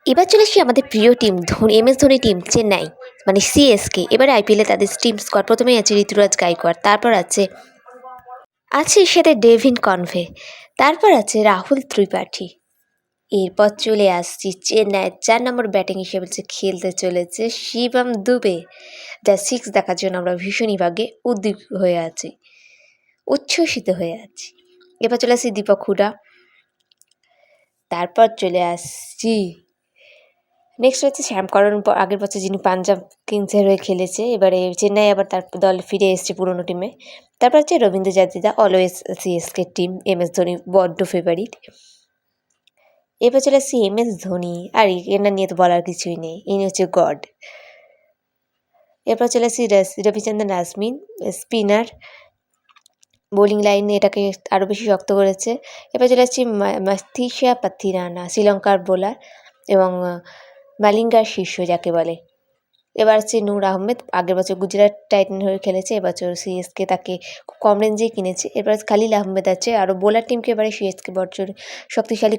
এবার চলে আসি আমাদের প্রিয় team Dhoni MS Dhoni team Chennai মানে সিএসকে। এবারে আইপিএলে তাদের টিম স্কোয়াড প্রথমেই আছে ঋতুরাজ গাইকোয়াড়, তারপর আছে সাথে ডেভিন কনভে, তারপর আছে রাহুল ত্রিপাঠী। এরপর চলে আসছি চেন্নাইয়ের 4 নম্বর ব্যাটিং হিসেবে যে খেলতে চলেছে শিবম দুবে, যা সিক্স দেখার জন্য আমরা ভীষণইভাবে উদ্বিগ্ন হয়ে আছি, উচ্ছ্বসিত হয়ে আছি। এবার চলে আসছি দীপক হুডা, তারপর চলে আসছি নেক্সট হচ্ছে শ্যাম করণ, আগের বছর যিনি পাঞ্জাব কিংসের হয়ে খেলেছে, এবারে চেন্নাই আবার তার দল ফিরে এসছে পুরনো টিমে। তারপর হচ্ছে Rabindra Jadeja, always CSK team, MS Dhoni বড্ড ফেভারিট। এবার চলে আসছি এমএস ধোনি, আর এনার নিয়ে তো বলার কিছুই নেই, ইনি হচ্ছে গড। এরপর চলে আসছি রবিচন্দ্রন আশ্বিন, স্পিনার, বোলিং লাইন এটাকে আরও বেশি শক্ত করেছে। এবার চলে আসছি মাথিসা পাথিরানা, শ্রীলঙ্কার বোলার এবং মালিঙ্গার শিষ্য যাকে বলে। এবার হচ্ছে নূর আহমেদ, আগের বছর গুজরাট টাইটান হয়ে খেলেছে, এবছর সিএসকে তাকে খুব কম রেঞ্জেই কিনেছে। এবার খালিল আহমেদ আছে, আরও বোলার টিমকে এবারে সিএসকে বছর শক্তিশালী